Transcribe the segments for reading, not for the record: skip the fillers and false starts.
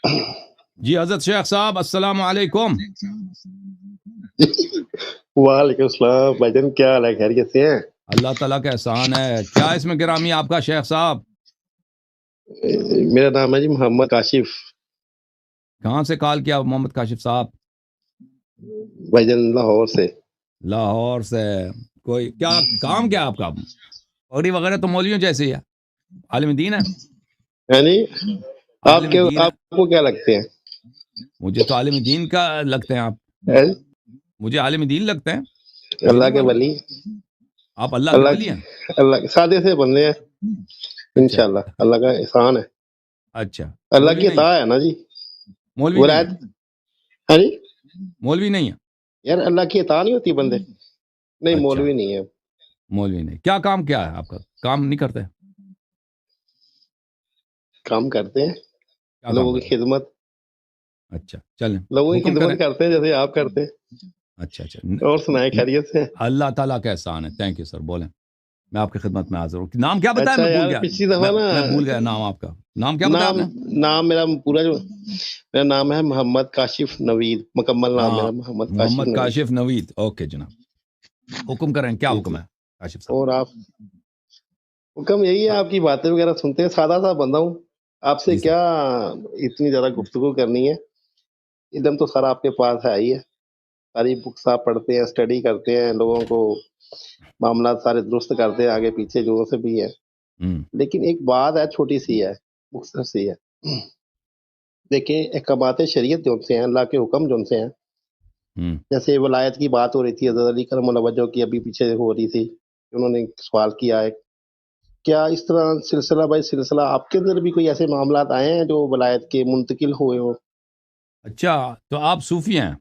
جی حضرت شیخ صاحب السلام علیکم. وعلیکم السلام بھائی جان، کیا حال ہے؟ خیریت سے ہیں؟ اللہ تعالیٰ کا احسان ہے. کیا اس میں گرامی آپ کا شیخ صاحب؟ میرا نام ہے جی محمد کاشف. کہاں سے کال کیا محمد کاشف صاحب؟ بھائی جان لاہور سے. لاہور سے. کوئی کیا کام کیا آپ کا؟ پگڑی وغیرہ تو مولویوں جیسے ہے. عالم دین ہے. ہے جی. عالم دین ہے. آپ کو کیا لگتے ہیں؟ مجھے تو عالم دین کا لگتے ہیں آپ. ہے؟ مجھے عالم دین لگتے ہیں. مجھے اللہ نہیں کے معلوم. ولی. آپ اللہ کے ولی ہیں؟ اللہ سادے سے بندے ہیں اچھا انشاءاللہ. اللہ کا احسان ہے. اچھا. اللہ مولوی کی نہیں عطا ہے نا جی. مولوی نہیں ولایت. ہے. ہے جی. مولوی نہیں ہے. یار اللہ کی عطا نہیں ہوتی بندے. نہیں اچھا مولوی نہیں ہے. مولوی نہیں. کیا کام کیا ہے آپ کا؟ کام نہیں کرتے؟ کام کرتے ہیں کیا کام لوگوں کی کرتے ہیں؟ خدمت. اچھا چلیں. لوگوں کی حکم کریں. خدمت کرتے ہیں جیسے آپ کرتے ہیں. اچھا اچھا. اور سنائیں خیریت سے. اللہ تعالیٰ کا احسان ہے. Thank you sir. بولیں. میں آپ کی خدمت میں حاضر ہوں. نام کیا بتایا؟ اچھا میں بھول یار گیا. پچھلی دفعہ نا میں بھول گیا نام آپ کا. نام کیا بتایا آپ نے؟ نام میرا پورا میرا نام ہے محمد کاشف نوید. مکمل نام ہاں میرا محمد کاشف محمد نوید. کاشف نوید. اوکے جناب. حکم کریں. کیا جی حکم جی. ہے کاشف صاحب؟ اور آپ حکم یہی ہے، آپ کی باتیں وغیرہ سنتے ہیں. سادہ سا بندہ ہوں. آپ سے جی سر. کیا اتنی زیادہ گفتگو کرنی ہے. ادھر تو سر آپ کے پاس ہے ہی ہے. ساری بکس آپ پڑھتے ہیں، اسٹڈی کرتے ہیں، لوگوں کو معاملات سارے درست کرتے ہیں آگے پیچھے جو سے بھی ہے. لیکن ایک بات ہے، چھوٹی سی ہے، مختصر سی ہے. دیکھیں احکامات شریعت جو سے ہیں، اللہ کے حکم جو سے ہیں، جیسے ولایت کی بات ہو رہی تھی حضرت علی کرم اللہ وجہ کی ابھی پیچھے ہو رہی تھی، انہوں نے سوال کیا ہے کیا اس طرح سلسلہ بائی سلسلہ آپ کے اندر بھی کوئی ایسے معاملات آئے ہیں جو ولایت کے منتقل ہوئے ہو؟ اچھا تو آپ صوفی ہیں؟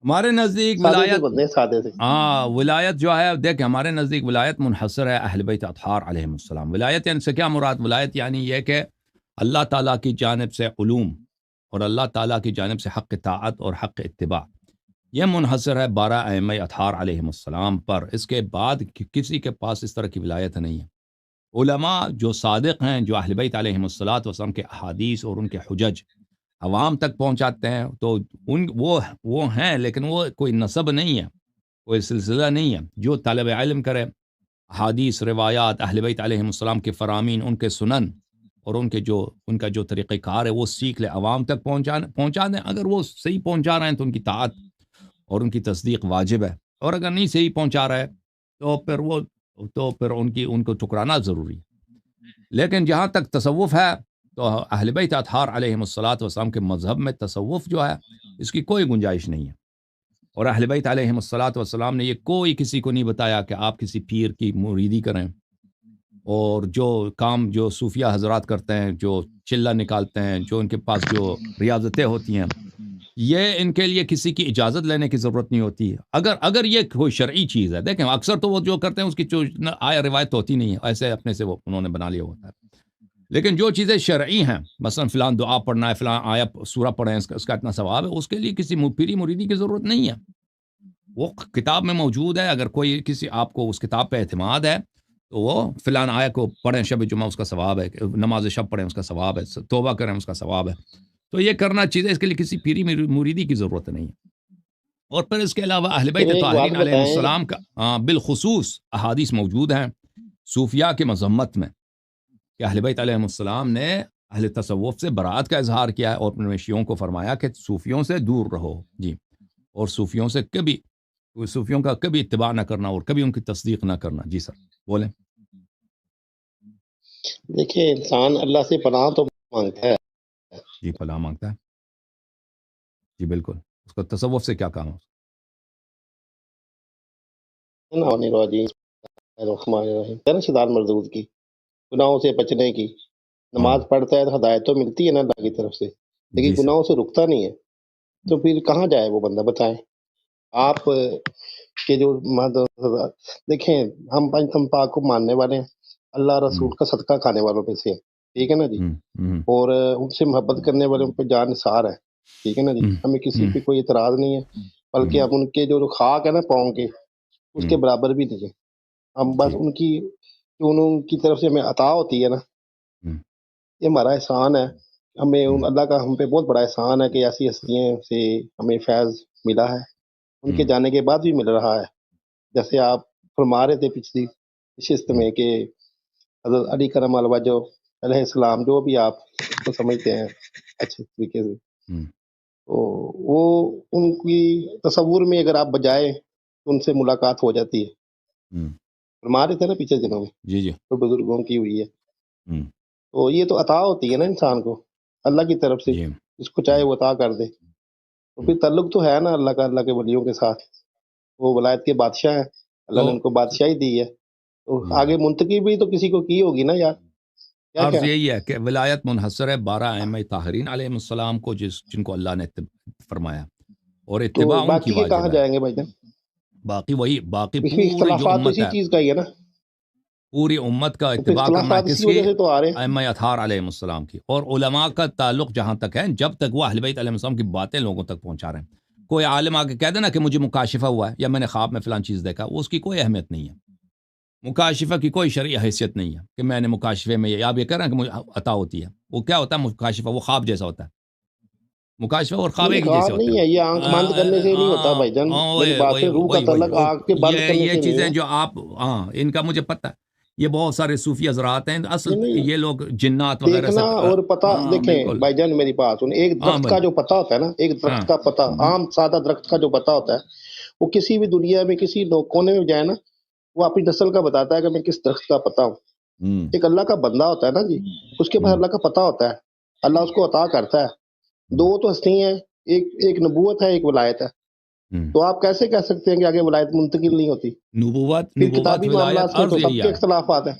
ہمارے نزدیک سادے سے ولایت، بندے سادے سے. ولایت جو ہے دیکھیں ہمارے نزدیک ولایت منحصر ہے اہل بیت اطہار علیہم السلام. ولایت یعنی سے کیا مراد؟ ولایت یعنی یہ کہ اللہ تعالیٰ کی جانب سے علوم اور اللہ تعالیٰ کی جانب سے حق طاعت اور حق اتباع، یہ منحصر ہے 12 ائمہ اطہار علیہم السلام پر. اس کے بعد کسی کے پاس اس طرح کی ولایت نہیں ہے. علماء جو صادق ہیں، جو اہل بیت علیہم السلام کے احادیث اور ان کے حجج عوام تک پہنچاتے ہیں، تو وہ ہیں، لیکن وہ کوئی نسب نہیں ہے، کوئی سلسلہ نہیں ہے. جو طالب علم کرے حدیث روایات اہل بیت علیہم السلام کے فرامین، ان کے سنن اور ان کا جو طریقہ کار ہے وہ سیکھ لے، عوام تک پہنچا دیں. اگر وہ صحیح پہنچا رہے ہیں تو ان کی طاعت اور ان کی تصدیق واجب ہے، اور اگر نہیں صحیح پہنچا رہا ہے تو پھر ان کو ٹکرانا ضروری ہے. لیکن جہاں تک تصوف ہے تو اہل بیت اطہار علیہم السلام کے مذہب میں تصوف جو ہے اس کی کوئی گنجائش نہیں ہے. اور اہل بیت علیہم السلام نے یہ کوئی کسی کو نہیں بتایا کہ آپ کسی پیر کی مریدی کریں، اور جو کام جو صوفیہ حضرات کرتے ہیں، جو چلہ نکالتے ہیں، جو ان کے پاس جو ریاضتیں ہوتی ہیں، یہ ان کے لیے کسی کی اجازت لینے کی ضرورت نہیں ہوتی. اگر یہ کوئی شرعی چیز ہے، دیکھیں اکثر تو وہ جو کرتے ہیں اس کی جو آیا روایت ہوتی نہیں ہے، ایسے اپنے سے وہ انہوں نے بنا لیا ہوتا ہے. لیکن جو چیزیں شرعی ہیں، مثلا فلان دعا پڑھنا ہے، فلان آیا سورہ پڑھیں، اس کا اتنا ثواب ہے، اس کے لیے کسی پیری مریدی کی ضرورت نہیں ہے. وہ کتاب میں موجود ہے. اگر کوئی کسی آپ کو اس کتاب پہ اعتماد ہے تو وہ فلان آیا کو پڑھیں شب جمعہ، اس کا ثواب ہے. نماز شب پڑھیں، اس کا ثواب ہے. توبہ کریں، اس کا ثواب ہے. تو یہ کرنا چیزیں، اس کے لیے کسی پیری مریدی کی ضرورت نہیں ہے. اور پھر اس کے علاوہ اہل بیت ایک بات طاہرین علیہم بتائیں. السلام کا بالخصوص احادیث موجود ہیں صوفیاء کی مذمت میں، کہ اہل بیت علیہم السلام نے اہل تصوف سے برات کا اظہار کیا ہے، اور اپنے شیعوں کو فرمایا کہ صوفیوں سے دور رہو جی، اور صوفیوں کا کبھی اتباع نہ کرنا اور کبھی ان کی تصدیق نہ کرنا. جی سر بولیں. دیکھیں انسان اللہ سے پناہ تو مانگتا ہے. جی پناہ مانگتا ہے. جی بالکل. اس کا تصوف سے کیا کام ہے؟ شدار مردود کی گناہوں سے بچنے کی. نماز پڑھتا ہے تو ہدایت تو ملتی ہے نا اللہ کی طرف سے، لیکن جی سر. گناہوں سے رکتا نہیں ہے. تو پھر کہاں جائے وہ بندہ؟ بتائیں آپ کے جو دیکھیں ہم پنچم پاک کو ماننے والے ہیں، اللہ رسول کا صدقہ کھانے والوں میں سے ہیں، ٹھیک ہے نا جی. اور ان سے محبت کرنے والوں پہ جان نثار ہے، ٹھیک ہے نا جی. ہمیں کسی پہ کوئی اعتراض نہیں ہے، بلکہ ہم ان کے جو خاک ہے نا پاؤں کے، اس کے برابر بھی نہیں ہے. ہم بس ان کی طرف سے ہمیں عطا ہوتی ہے نا، یہ ہمارا احسان ہے. ہمیں اللہ کا ہم پہ بہت بڑا احسان ہے کہ ایسی ہستیوں سے ہمیں فیض ملا ہے، ان کے جانے کے بعد بھی مل رہا ہے. جیسے آپ فرما رہے تھے پچھلی نشست میں کہ حضرت علی کرم الوجہ علیہ السلام، جو بھی آپ کو سمجھتے ہیں اچھے طریقے سے، تو وہ ان کی تصور میں اگر آپ بجائے تو ان سے ملاقات ہو جاتی ہے. فرما رہے تھے نا پیچھے دنوں میں جی جی جو بزرگوں کی ہوئی ہے. تو یہ تو عطا ہوتی ہے نا انسان کو اللہ کی طرف سے، اس کو چاہے وہ عطا کر دے. تو پھر تعلق تو ہے نا اللہ کا، اللہ کے ولیوں کے ساتھ. وہ ولایت کے بادشاہ ہیں، اللہ نے ان کو بادشاہی دی ہے، تو آگے منتقل بھی تو کسی کو کی ہوگی نا یار. عرض یہی ہے کہ ولایت منحصر ہے 12 ائمہ طاہرین علیہ السلام کو، جن کو اللہ نے فرمایا، اور اتباع ان کی باقی کہاں واجب ہے. جائیں گے بھائی جان؟ باقی باقی اس میں پوری جو اختلافات تو امت اسی ہے، چیز کا ہی ہے نا. پوری امت کا تو پھر اتباع کرنا ہے اختلافات کس اسی کی؟ وجہ سے تو آ رہے ہیں. ائمہ اطہار علیہ السلام کی. اور علماء کا تعلق جہاں تک ہے، جب تک وہ اہل بیت علیہ السلام کی باتیں لوگوں تک پہنچا رہے ہیں. کوئی عالم آ کے کہہ دے نا کہ مجھے مکاشفہ ہوا ہے یا میں نے خواب میں فلان چیز دیکھا، وہ اس کی کوئی اہمیت نہیں ہے. مکاشفہ کی کوئی شرعی حیثیت نہیں ہے کہ میں نے مکاشفے میں، یا آپ یہ کہہ رہے ہیں کہ مجھے عطا ہوتی ہے. وہ کیا ہوتا ہے مکاشفہ؟ وہ خواب جیسا ہوتا ہے. مکاشفہ اور خواب ایک ہی جیسے خواب ہوتے نہیں ہے، یہ آنکھ بند کرنے سے نہیں ہوتا بھائی جان. میری بات سے روح کا تعلق آنکھ کے بند کرنے یہ سے نہیں چیزیں ہے. جو آپ ان کا مجھے پتہ ہے. یہ بہت سارے صوفی حضرات ہیں، اصل یہ لوگ جنات وغیرہ دیکھنا سے اور پتہ. دیکھیں بھائی جان میری بات سن، ایک درخت کا جو پتہ ہوتا ہے نا، ایک درخت کا پتہ، عام سادہ درخت کا جو پتہ ہوتا ہے، وہ کسی بھی دنیا میں کسی کونے میں جائے نا، وہ اپنی نسل کا بتاتا ہے کہ میں کس درخت کا پتہ ہوں. ایک اللہ کا بندہ ہوتا ہے نا جی، اس کے پاس اللہ کا پتہ ہوتا ہے، اللہ اس کو عطا کرتا ہے. دو تو ہستی ہیں، ایک نبوت ہے، ایک ولایت ہے. تو آپ کیسے کہہ سکتے ہیں کہ آگے ولایت منتقل نہیں ہوتی؟ نبوت پھر کتابی ولایت، معاملات میں عرض تو سب یہی کے ہے. اختلافات ہیں.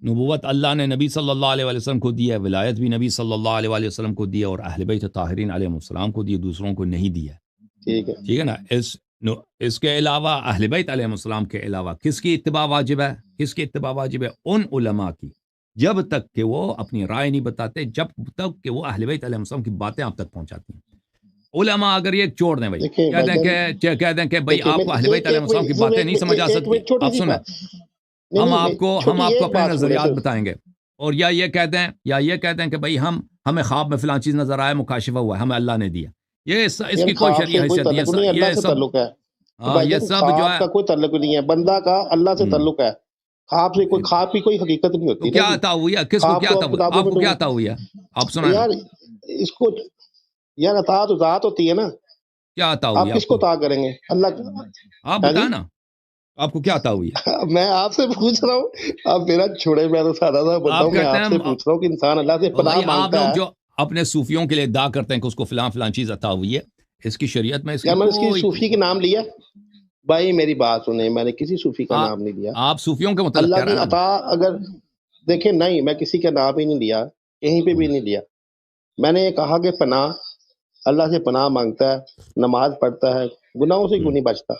نبوت اللہ نے نبی صلی اللہ علیہ وسلم کو دی ہے، ولایت بھی نبی صلی اللہ علیہ وسلم کو دی ہے، اور اہل بیت طاہرین علیہ السلام کو دی ہے، دوسروں کو نہیں دی ہے. ٹھیک ہے نا. اس کے علاوہ اہل بیت علیہ السلام کے علاوہ کس کی اتباع واجب ہے؟ کس کی اتباع واجب ہے؟ ان علماء کی، جب تک کہ وہ اپنی رائے نہیں بتاتے، جب تک کہ وہ اہل بیت علیہ السلام کی باتیں آپ تک پہنچاتی ہیں. علماء اگر یہ چھوڑ دیں بھائی، کہہ دیں کہ بھائی آپ کو اہل بیت علیہ السلام کی باتیں نہیں سمجھ آ سکتی، آپ سنیں، ہم آپ کو اپنے نظریات بتائیں گے. اور یا یہ کہہ دیں کہ بھائی ہمیں خواب میں فلان چیز نظر آیا، مکاشفہ ہوا ہے، ہمیں اللہ نے دیا. یہ اس کی کوئی شرعی حیثیت نہیں ہے. اللہ سے تعلق ہے. یہ سب جو ہے، کا کوئی تعلق نہیں ہے، بندہ کا اللہ سے تعلق ہے. خواب سے خواب کی کوئی حقیقت نہیں ہوتی. کیا عطا ہوئی ہے؟ کس کو کیا عطا ہوئی؟ آپ کو کیا عطا ہوئی ہے؟ آپ سنائیں یار. اس کو یار عطا تو ذات ہوتی ہے نا. کیا عطا ہوئی؟ آپ کس کو عطا کریں گے؟ اللہ. آپ بتائیں نا، آپ کو کیا عطا ہوئی ہے؟ میں آپ سے پوچھ رہا ہوں، آپ میرا چھوڑے، میں تو سادہ سا بندہ ہوں. میں آپ سے پوچھ رہا ہوں کہ انسان اللہ سے پناہ مانگتا ہے. آپ لوگ جو اپنے صوفیوں کے لیے ادعا کرتے ہیں کہ اس کو فلان چیز عطا ہوئی ہے، اس کی شریعت میں کیا میں اس کی صوفی کا نام لیا؟ بھائی میری بات سنیں، میں نے کسی صوفی کا نام نہیں لیا. آپ صوفیوں کے متعلق اللہ کی عطا اگر دیکھیں، نہیں میں کسی کا نام ہی نہیں لیا، کہیں پہ بھی نہیں لیا. میں نے کہا کہ پناہ، اللہ سے پناہ مانگتا ہے، نماز پڑھتا ہے، گناہوں سے کیوں نہیں بچتا.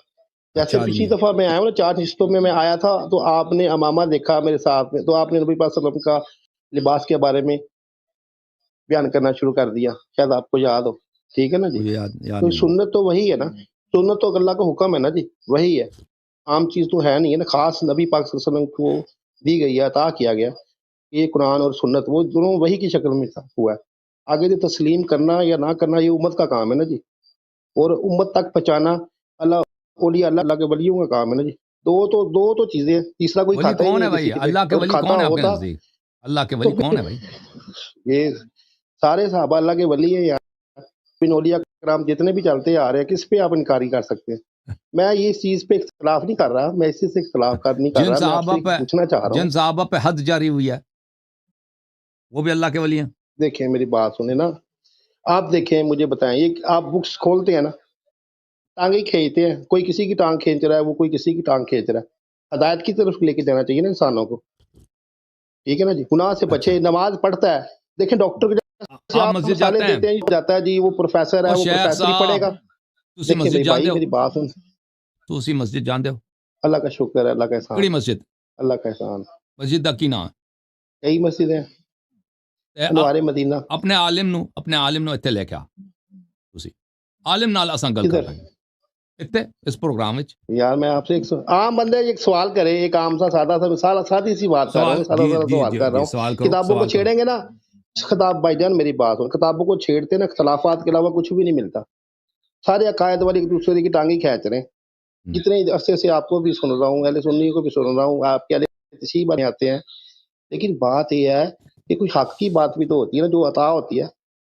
جیسے پچھلی دفعہ میں آیا ہوں نا، 4 حصوں میں آیا تھا، تو آپ نے امامہ دیکھا میرے ساتھ میں، تو آپ نے نبی پاک صلی اللہ علیہ وسلم کا لباس کے بارے میں بیان کرنا شروع کر دیا. شاید آپ کو یاد ہو. ٹھیک ہے نا جی. تو سنت تو وہی ہے نا، سنت تو اللہ کا حکم ہے نا جی، وہی ہے. عام چیز تو ہے نہیں ہے نا، خاص نبی پاک صلی اللہ علیہ وسلم کو دی گئی ہے، عطا کیا گیا. یہ قرآن اور سنت وہ دونوں وہی کی شکل میں ہوا ہے. آگے جو تسلیم کرنا یا نہ کرنا یہ امت کا کام ہے نا جی، اور امت تک پہنچانا اللہ اولیاء اللہ کے ولیوں کا کام ہے نا جی. دو تو چیزیں، تیسرا کوئی کھاتا ہی نہیں ہے کسی کی. اللہ کے ولی کون ہے آپ کے نزدیک؟ اللہ کے ولی کون ہے بھائی؟ یہ سارے صحابہ اللہ کے ولی ہیں یار. بن اولیاء کرام جتنے بھی چلتے آ رہے ہیں، کس پہ آپ انکاری کر سکتے ہیں؟ میں یہ چیز پہ اختلاف نہیں کر رہا، میں اسی سے اختلاف نہیں کر رہا. میں آپ سے پوچھنا چاہ رہا ہوں، جن صحابہ پہ حد جاری ہوئی ہے وہ بھی اللہ کے ولی ہیں؟ دیکھیں میری بات سنیں نا، آپ دیکھیں مجھے بتائیں، یہ آپ بکس کھولتے ہیں نا، ٹانگیں کھینچتے ہیں، کوئی کسی کی ٹانگ کھینچ رہا ہے، وہ کوئی کسی کی ٹانگ کھینچ رہا ہے. ہدایت کی طرف لے کے جانا چاہیے نا انسانوں کو. ٹھیک ہے نا جی. گناہ سے بچے، نماز پڑھتا ہے. دیکھیں ڈاکٹر کے آپ مسالے دیتے ہیں، جاتا ہے جی وہ پروفیسر ہے، وہ پروفیسر ہی پڑھے گا. دیکھیں میری بھائی میری بات سن. تو اسی مسجد جان دے ہو؟ اللہ کا شکر ہے، اللہ کا احسان. کیڑی مسجد؟ اللہ کا احسان. مسجد دا کی نام؟ کئی مسجدیں انوارے مدینہ. اپنے عالم نو اتنے لے کے آ، تسی عالم نال اساں گل کر رہے ہیں اتنے اس پروگرام وچ. یار میں آپ سے ایک عام بندے ایک سوال کرے، ایک عام سا سادہ سا مثال سادی سی بات کر رہا ہوں، سادہ سا سوال کر رہا ہوں. کتابوں کو چھیڑیں گے نا، خطاب بھائی جان میری بات سن، کتابوں کو چھیڑتے ہیں نا، اختلافات کے علاوہ کچھ بھی نہیں ملتا، سارے عقائد والے ایک دوسرے کی ٹانگیں کھینچ رہے ہیں۔ کتنے عرصے سے آپ کو بھی سن رہا ہوں، اہل سنی کو بھی سن رہا ہوں، آپ کے اہل تشیع بنے آتے ہیں، لیکن بات یہ ہے کہ کوئی حق کی بات بھی تو ہوتی ہے نا، جو عطا ہوتی ہے۔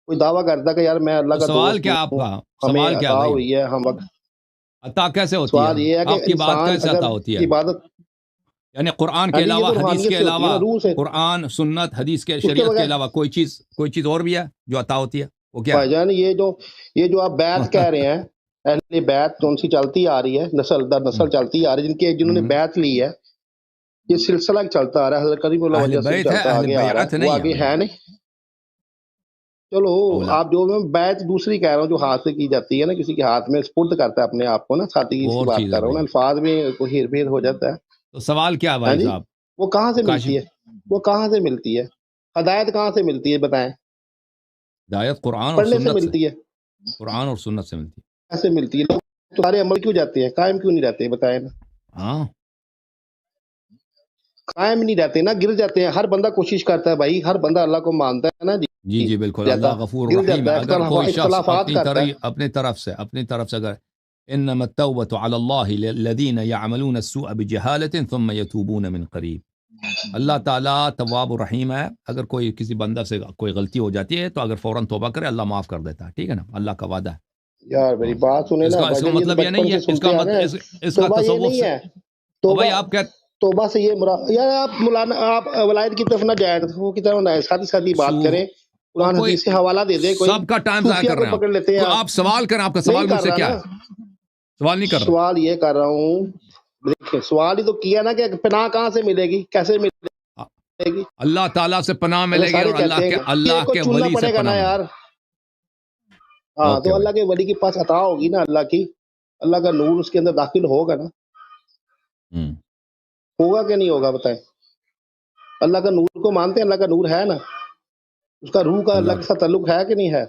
کوئی دعویٰ کرتا ہے کہ یار میں اللہ تو کا سوال دوست کیا آپ ہوں، کا؟ ہمیں سوال کیا عطا بھائی؟ ہوئی ہے، ہم وقت عطا کیسے ہوتی ہے؟ سوال یہ ہے کہ آپ کی بات انسان کیسے اگر عطا ہوتی ہے؟ عبادت، یعنی قرآن ہاں کے جی یہ علاوہ، تو حدیث روحانیت کے سے ہوتی ہے نا، علاوہ، روح سے، قرآن، سنت، حدیث کے، اس کے شریعت کے بغیر علاوہ کوئی چیز اور بھی ہے جو عطا ہوتی ہے؟ وہ کیا بھائی جان یہ جو آپ بیعت کہہ رہے ہیں، اہل بیعت کون سی چلتی آ رہی ہے، نسل در نسل چلتی آ رہی ہے، جنہوں نے بیعت لی ہے، یہ سلسلہ چلتا آ رہا ہے، حضرت کریم اللہ اہل وجہ سے بیت ہے، چلتا اہل آگے آ رہا بیعت ہے، وہ نہیں ہے آگے بھائی، ہے نہیں۔ چلو اولا آپ جو میں بیعت دوسری کہہ رہا ہوں، جو ہاتھ سے کی جاتی ہے نا، کسی کے ہاتھ میں سپرد کرتا ہے اپنے آپ کو نا، ساتھی وہ اس کی اور بات چیز کر ہے رہا ہوں نا، بھائی۔ الفاظ میں کوئی ہیر پھیر ہو جاتا ہے۔ تو سوال کیا ہے ہاں بھائی جی، صاحب؟ وہ کہاں سے کاشف ملتی ہے؟ وہ کہاں سے ملتی ہے؟ ہدایت کہاں سے ملتی ہے بتائیں؟ ہدایت قرآن اور پڑھنے سے سنت سے، ملتی ہے؟ قرآن اور سنت سے ملتی کیسے ملتی ہے؟ لوگ تمہارے عمل کیوں جاتے ہیں، قائم کیوں نہیں رہتے بتائیں نا؟ ہے۔ ہاں قائم نہیں رہتے نا، گر جاتے ہیں۔ ہر بندہ کوشش کرتا ہے بھائی، ہر بندہ اللہ کو مانتا ہے نا جی جی، جی بالکل، جاتا اللہ غفور گر رحیم ہے۔ جاتا ہے، اگر کوئی شخص اختلافات کرتا ہے۔ اپنی طرف سے اگر انما التوبة على الله للذين يعملون السوء بجهالة ثم يتوبون من قریب، اللہ تعالیٰ تواب الرحیم ہے۔ اگر کوئی کسی بندہ سے کوئی غلطی ہو جاتی ہے تو اگر فوراً توبہ کرے، اللہ معاف کر دیتا ہے، ٹھیک ہے نا، اللہ کا وعدہ ہے۔ یار میری ہاں، بات سنیں اس نا کا بھائی جان، یہ تو مطلب یہ بچپن نہیں سے ہے، سنتے آ رہے ہیں۔ اس کا توبہ یہ تصوف نہیں سے، ہے اور توبہ، بھائی آپ کیا توبہ سے یہ مراد، یار آپ مولانا، آپ ولایت کی طرف نہ جائیں، وہ کی طرف نہ ساتھی ساتھی بات صوف کریں، اور قرآن کوئی حدیث سے حوالہ دے دیں، کوئی سب کا ٹائم ضائع صوفیہ کر کو رہے ہیں آپ؟ پکڑ لیتے ہیں تو آپ سوال کریں، آپ کا نہیں سوال مجھ کر سے رہا کیا نا، ہے؟ سوال نہیں کر رہے؟ سوال یہ کر رہا ہوں، دیکھیں سوال ہی تو کیا نا کہ پناہ کہاں سے ملے گی، کیسے ملے گی؟ اللہ تعالیٰ سے پناہ اگر ملے گی، سارے اور کہتے ہیں کہ اللہ ایک کو کے چننا ولی سے پڑے گا نا پناہ ملے یار، گی۔ ہاں اوکے تو بھائی، اللہ کے ولی کے پاس عطا ہوگی نا، اللہ کی، اللہ کا نور اس کے اندر داخل ہوگا نا، ہوگا کہ نہیں ہوگا بتائیں؟ اللہ کا نور کو مانتے ہیں، اللہ کا نور ہے نا، اس کا روح کا اللہ کے ساتھ تعلق ہے کہ نہیں ہے؟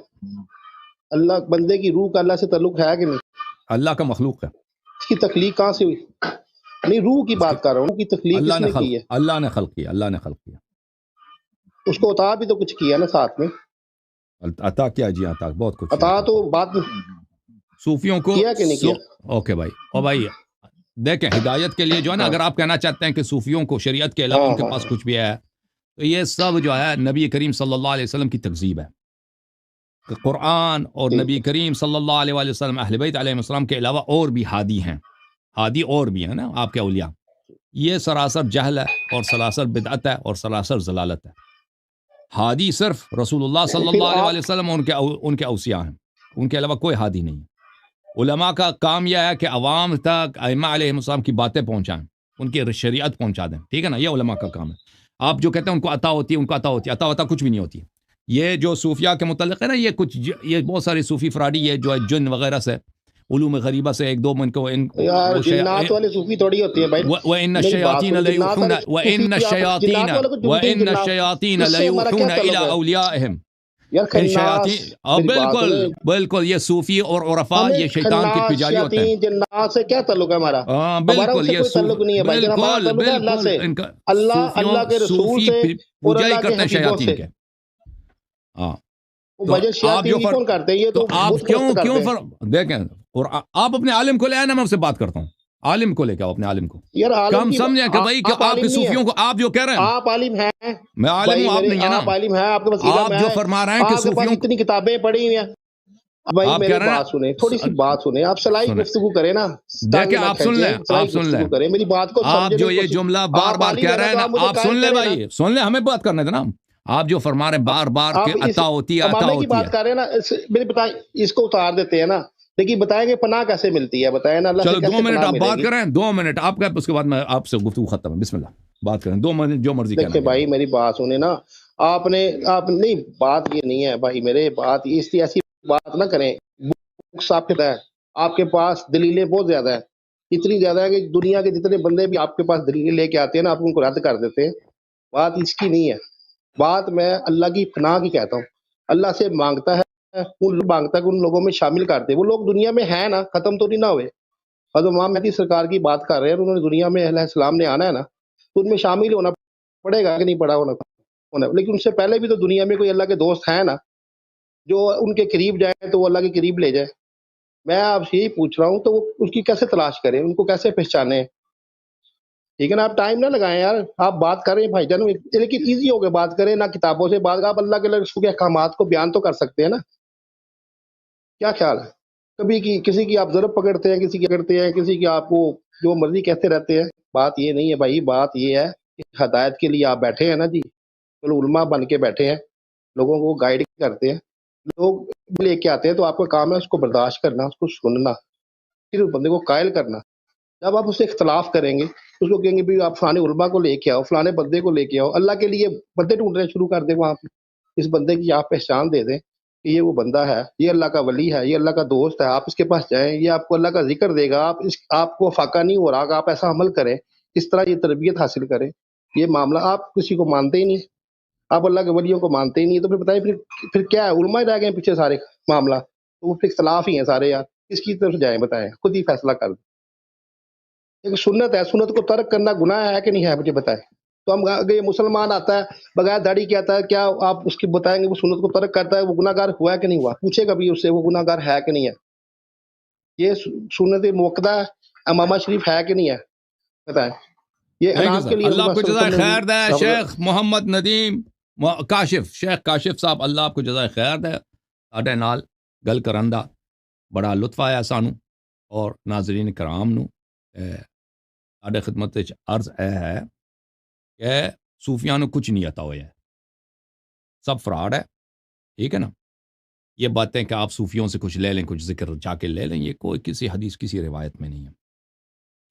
اللہ بندے کی روح کا اللہ سے تعلق ہے کہ نہیں؟ اللہ کا مخلوق ہے، اس کی تخلیق کہاں سے ہوئی؟ نہیں، روح کی اس کے بات کر رہا ہوں، روح کی تخلیق کس نے کی ہے؟ اللہ نے خلق کیا، اللہ نے خلق کیا، اس کو عطا بھی تو کچھ کیا نا ساتھ میں، عطا کیا، جی عطا بہت کچھ عطا کیا تو بات صوفیوں کو کیا کہ نہیں کیا؟ اوکے بھائی، اور بھائی دیکھیں، ہدایت کے لیے جو ہے نا، ہاں اگر آپ کہنا چاہتے ہیں کہ صوفیوں کو شریعت کے علاوہ ہاں ان کے ہاں پاس کچھ بھی ہے، تو یہ سب جو ہے نبی کریم صلی اللہ علیہ وسلم کی تکذیب ہے۔ کہ قرآن اور ٹھیک نبی ہے، کریم صلی اللہ علیہ وآلہ وسلم، اہل بیت علیہ السلام کے علاوہ اور بھی ہادی ہیں، ہادی اور بھی ہیں نا آپ کے اولیاء، یہ سراسر جہل ہے، اور سراسر بدعت ہے، اور سراسر ضلالت ہے۔ ہادی صرف رسول اللہ صلی پھر اللہ علیہ آپ وآلہ وسلم اور ان کے اوصیاء ہیں، ان کے علاوہ کوئی ہادی نہیں ہے۔ علماء کا کام یہ ہے کہ عوام تک ائمہ علیہ السلام کی باتیں پہنچائیں، ان کی شریعت پہنچا دیں، ٹھیک ہے نا، یہ علماء کا کام ہے۔ آپ جو کہتے ہیں ان کو عطا ہوتی ہے، ان کو عطا ہوتی ہے، عطا کچھ بھی نہیں ہوتی ہے۔ یہ جو صوفیاء کے متعلق ہے نا، یہ بہت سارے صوفی فراڈی، یہ جو ہے جن وغیرہ سے، علوم غریبہ سے ایک دو من کو یار جنات والے صوفی تھوڑی ہوتی ہیں بھائی، وَإِنَّ میری بات الشَّيَاطِينَ سنو، جنات والے لَيُوحُونَ صوفی آپ جنات والے کو چنتے ہیں، جنات، اس سے ہمارا کیا تعلق إِلَىٰ ہے أَوْلِيَائِهِمْ۔ یار؟ خناس، میری بات بالکل سنیں، بالکل، یہ صوفی اور عرفاء ہمیں یہ شیطان کے خناس، پجاری ہوتے ہیں۔ شیاطین، جنات سے کیا تعلق ہے ہمارا؟ ہاں ہمارا اس بالکل، سے یہ کوئی تعلق نہیں ہے بھائی جان، ہمارا بالکل تعلق ہے اللہ بالکل، سے، ان کا اللہ کے رسول صوفی سے اور پوجا ہی اللہ کے کرتے ہیں حبیبوں شیاطین سے۔ کے۔ ہاں وہ تو بھائی جان آپ جو شیاطین کی کون کرتے ہیں؟ یہ تو تو آپ بت پرست کیوں کرتے ہیں۔ دیکھیں، اور آپ اپنے عالم کو لے آئے نا، میں اس سے بات کرتا ہوں، عالم کو لے کے آؤ، اپنے عالم کو، یار عالم کم کی سمجھیں کہ بھائی کہ آپ آپ کے عالم نہیں ہیں، صوفیوں کو، آپ جو کہہ رہے ہیں، آپ عالم ہیں میں عالم بھائی ہوں، آپ میرے، نہیں ہے نا۔ آپ عالم ہیں، آپ کے پاس علم آپ جو ہے، فرما رہے ہیں کہ آپ کے پاس صوفیوں کو، اتنی کتابیں پڑھی ہوئی ہیں۔ بھائی آپ کہہ میری رہے ہیں بات سنیں، تھوڑی سی نا، بات سنیں، آپ صلاحی سنیں، گفتگو کریں نا، ٹانگیں دیکھیں، نہ آپ سن لیں، کھینچیں، صلاحی آپ سن لیں، گفتگو کریں، میری بات کو آپ سمجھنے جو کی یہ کوشش۔ جملہ بار آپ بار عالم کہہ ہے نا رہے ہیں تو نا، آپ مجھے آپ سن قائل لیں کریں نا، بھائی، سن لیں، ہمیں بات کرنے دیں نا۔ آپ جو فرما رہے ہیں بار بار آپ کہ اس عطا ہوتی ہے، عطا امانے کی ہوتی ہے، بات کر رہے ہیں نا، میرے بتائیں، اس کو اتار دیتے ہیں نا، لیکن بتائیں کہ پناہ کیسے ملتی ہے، بتائیں نا، اللہ سے چلو 2 کیسے منٹ پناہ آپ ملے بات گی؟ کریں، 2 منٹ آپ کا، اس کے بعد میں آپ سے گفتگو ختم ہے، بسم اللہ بات کریں، 2 منٹ جو مرضی کہنا دیکھیں ہے بھائی بھائی۔ میری بات سنیں نا، آپ نہیں، بات یہ نہیں ہے بھائی میرے، بات اس کی ایسی بات نہ کریں، بک ثابت ہے، آپ کے پاس دلیلیں بہت زیادہ ہیں، اتنی زیادہ ہے کہ دنیا کے جتنے بندے بھی آپ کے پاس دلیلیں لے کے آتے ہیں نا، آپ ان کو رد کر دیتے ہیں۔ بات اس کی نہیں ہے، بات میں اللہ کی پناہ کی کہتا ہوں، اللہ سے مانگتا ہے، مانگتا ہے کہ ان لوگوں میں شامل کر دے، وہ لوگ دنیا میں ہیں نا، ختم تو نہیں نہ ہوئے۔ حضرت امام مہدی سرکار کی بات کر رہے ہیں، انہوں نے دنیا میں علیہ السلام نے آنا ہے نا، تو ان میں شامل ہونا پڑے گا کہ نہیں پڑا ہونا ہونا ہے، لیکن ان سے پہلے بھی تو دنیا میں کوئی اللہ کے دوست ہیں نا جو ان کے قریب جائیں تو وہ اللہ کے قریب لے جائیں. میں آپ سے یہی پوچھ رہا ہوں تو وہ اس کی کیسے تلاش کریں، ان کو کیسے پہچانیں؟ ٹھیک ہے نا، آپ ٹائم نہ لگائیں یار، آپ بات کریں بھائی جان، لیکن ایزی ہو کے بات کریں، نہ کتابوں سے بات. آپ اللہ کے رسول کے احکامات کو بیان تو کر سکتے ہیں نا. کیا خیال ہے؟ کبھی کسی کی آپ ضرب پکڑتے ہیں، کسی کی پکڑتے ہیں، کسی کی آپ کو جو مرضی کہتے رہتے ہیں. بات یہ نہیں ہے بھائی، بات یہ ہے کہ ہدایت کے لیے آپ بیٹھے ہیں نا جی، چلو علماء بن کے بیٹھے ہیں، لوگوں کو گائیڈ کرتے ہیں، لوگ لے کے آتے ہیں، تو آپ کا کام ہے اس کو برداشت کرنا، اس کو سننا، پھر اس بندے کو قائل کرنا. جب آپ اس سے اختلاف کریں گے، اس کو کہیں گے بھی آپ فلانے علماء کو لے کے آؤ، فلانے بندے کو لے کے آؤ، اللہ کے لیے بندے ڈھونڈنے شروع کر دیں وہاں پہ. اس بندے کی آپ پہچان دے دیں کہ یہ وہ بندہ ہے، یہ اللہ کا ولی ہے، یہ اللہ کا دوست ہے، آپ اس کے پاس جائیں، یہ آپ کو اللہ کا ذکر دے گا. آپ کو فاقہ نہیں ہو رہا کہ آپ ایسا عمل کریں، اس طرح یہ تربیت حاصل کریں. یہ معاملہ آپ کسی کو مانتے ہی نہیں، آپ اللہ کے ولیوں کو مانتے ہی نہیں، تو پھر بتائیں پھر کیا ہے؟ علماء ہی رہ گئے پیچھے سارے معاملہ، تو وہ پھر اختلاف ہی ہیں سارے. یار کس کی طرف جائیں بتائیں، خود ہی فیصلہ کر دیں. ایک سنت ہے، سنت کو ترک کرنا گناہ ہے کہ نہیں ہے؟ مجھے بتائیں. تو ہم اگر یہ مسلمان آتا ہے بغیر داڑھی کے آتا ہے، کیا آپ اس کی بتائیں گے وہ سنت کو ترک کرتا ہے، وہ گناہ گار ہوا ہے کہ نہیں ہوا؟ پوچھے کبھی اس سے وہ گناہ گار ہے کہ نہیں ہے؟ یہ سنت موقدہ امامہ شریف ہے کہ نہیں ہے؟ بتائیں. یہ تھینک یو انام کے سر، لیے اللہ حضور آپ کو صلی اللہ جزائے علیہ خیر دے. وسلم شیخ محمد ندیم کاشف، شیخ کاشف صاحب، اللہ آپ کو جزائے خیر دے. ساڈے نال گل کرن دا بڑا لطف آیا سانو اور ناظرین کرام نو. ساڈے خدمت وچ عرض ہے کہ صوفیاں نو کچھ نہیں عطا ہویا ہے، سب فراڈ ہے. ٹھیک ہے نا، یہ باتیں کہ آپ صوفیوں سے کچھ لے لیں، کچھ ذکر جا کے لے لیں، یہ کوئی کسی حدیث کسی روایت میں نہیں ہے.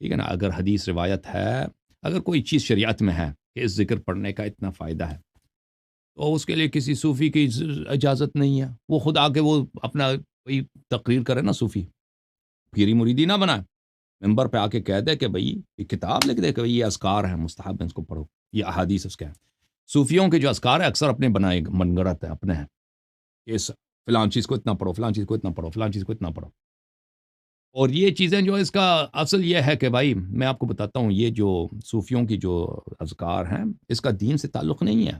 ٹھیک ہے نا، اگر حدیث روایت ہے، اگر کوئی چیز شریعت میں ہے کہ اس ذکر پڑھنے کا اتنا فائدہ ہے، تو اس کے لیے کسی صوفی کی اجازت نہیں ہے. وہ خود آ کے وہ اپنا کوئی تقریر کرے نا، صوفی پیری مریدی نہ بنائے، ممبر پہ آ کے کہہ دے کہ بھئی یہ کتاب لکھ دے کہ یہ اذکار ہیں، مستحب ہیں، اس کو پڑھو، یہ احادیث اس کے ہیں. صوفیوں کے جو اذکار ہیں اکثر اپنے بنائے من گڑت ہیں، اپنے ہیں کہ اس فلان چیز کو اتنا پڑھو، فلان چیز کو اتنا پڑھو، فلان چیز کو اتنا پڑھو. اور یہ چیزیں جو اس کا اصل یہ ہے کہ بھائی میں آپ کو بتاتا ہوں، یہ جو صوفیوں کی جو اذکار ہیں اس کا دین سے تعلق نہیں ہے.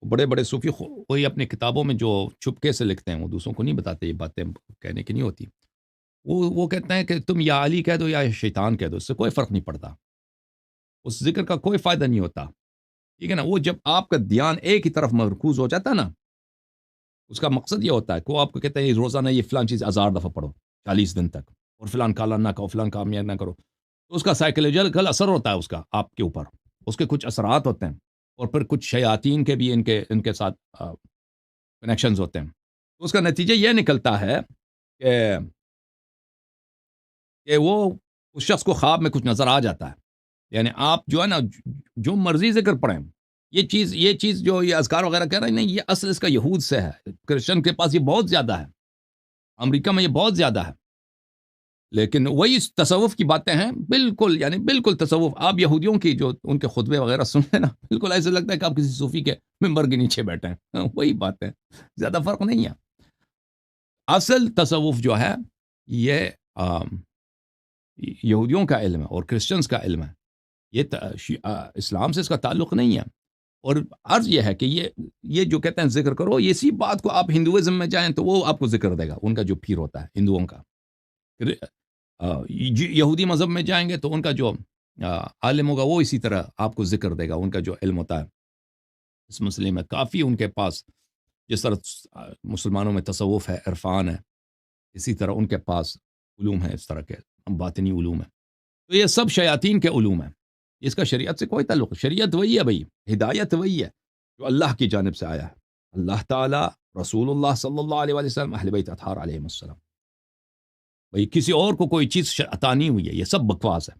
بڑے بڑے صوفی کوئی اپنی کتابوں میں جو چھپکے سے لکھتے ہیں، وہ دوسروں کو نہیں بتاتے، یہ باتیں کہنے کی نہیں ہوتی. وہ کہتے ہیں کہ تم یا علی کہہ دو یا شیطان کہہ دو، اس سے کوئی فرق نہیں پڑتا، اس ذکر کا کوئی فائدہ نہیں ہوتا. ٹھیک ہے نا، وہ جب آپ کا دھیان ایک ہی طرف مرکوز ہو جاتا ہے نا، اس کا مقصد یہ ہوتا ہے کہ وہ آپ کو کہتا ہے روزانہ یہ فلان چیز 1000 دفعہ پڑھو 40 دن تک، اور فلان کالا نہ کرو، فلان کام نہ کرو. تو اس کا سائیکولوجیکل اثر ہوتا ہے، اس کا آپ کے اوپر اس کے کچھ اثرات ہوتے ہیں، اور پھر کچھ شیاطین کے بھی ان کے ساتھ کنیکشنز ہوتے ہیں. تو اس کا نتیجہ یہ نکلتا ہے کہ وہ اس شخص کو خواب میں کچھ نظر آ جاتا ہے. یعنی آپ جو ہے نا جو مرضی ذکر پڑھیں، یہ چیز جو یہ اذکار وغیرہ کہہ رہے ہیں، نہیں، یہ اصل اس کا یہود سے ہے. کرسچن کے پاس یہ بہت زیادہ ہے، امریکہ میں یہ بہت زیادہ ہے. لیکن وہی تصوف کی باتیں ہیں، بالکل، یعنی بالکل تصوف. آپ یہودیوں کی جو ان کے خطبے وغیرہ سن لیں نا، بالکل ایسے لگتا ہے کہ آپ کسی صوفی کے ممبر کے نیچے بیٹھے ہیں. وہی باتیں، زیادہ فرق نہیں ہے. اصل تصوف جو ہے یہ یہودیوں کا علم ہے اور کرسچنز کا علم ہے، یہ اسلام سے اس کا تعلق نہیں ہے. اور عرض یہ ہے کہ یہ جو کہتے ہیں ذکر کرو، یہ اسی بات کو آپ ہندوازم میں جائیں تو وہ آپ کو ذکر دے گا، ان کا جو پیر ہوتا ہے ہندوؤں کا. یہودی مذہب میں جائیں گے تو ان کا جو عالم ہوگا وہ اسی طرح آپ کو ذکر دے گا، ان کا جو علم ہوتا ہے اس مسئلے میں کافی ان کے پاس. جس طرح مسلمانوں میں تصوف ہے، عرفان ہے، اسی طرح ان کے پاس علوم ہے، اس طرح کے باطنی علوم ہے. تو یہ سب شیاطین کے علوم ہیں، اس کا شریعت سے کوئی تعلق. شریعت وہی ہے بھائی، ہدایت وہی ہے جو اللہ کی جانب سے آیا ہے، اللہ تعالیٰ، رسول اللہ صلی اللہ علیہ وسلم، اہل بیت اطہار علیہ السلام. بھائی کسی اور کو کوئی چیز عطا نہیں ہوئی ہے، یہ سب بکواس ہے.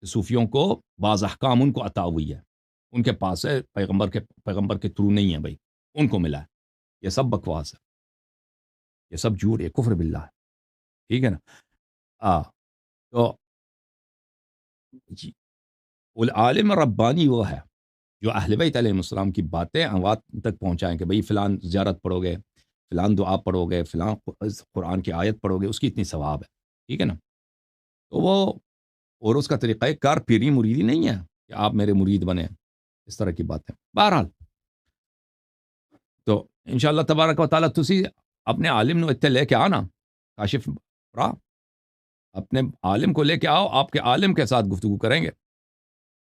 صوفیوں کو بعض احکام ان کو عطا ہوئی ہے، ان کے پاس ہے، پیغمبر کے تھرو نہیں ہے بھائی، ان کو ملا ہے. یہ سب بکواس ہے، یہ سب جھوٹ ہے، کفر باللہ ہے. ٹھیک ہے نا. تو عالم ربانی وہ ہے جو اہل بیت علیہ السلام کی باتیں اموات تک پہنچائیں کہ بھئی فلان زیارت پڑھو گے، فلان دعا پڑھو گے، فلان قرآن کی آیت پڑھو گے، اس کی اتنی ثواب ہے. ٹھیک ہے نا. تو وہ اور اس کا طریقہ کار پیری مریدی نہیں ہے کہ آپ میرے مرید بنے. اس طرح کی باتیں. بہرحال تو انشاءاللہ تبارک و تعالیٰ تسی اپنے عالم نو اتنے لے کے آنا کاشف را اپنے عالم کو لے کے آؤ, آپ کے عالم کے ساتھ گفتگو کریں گے.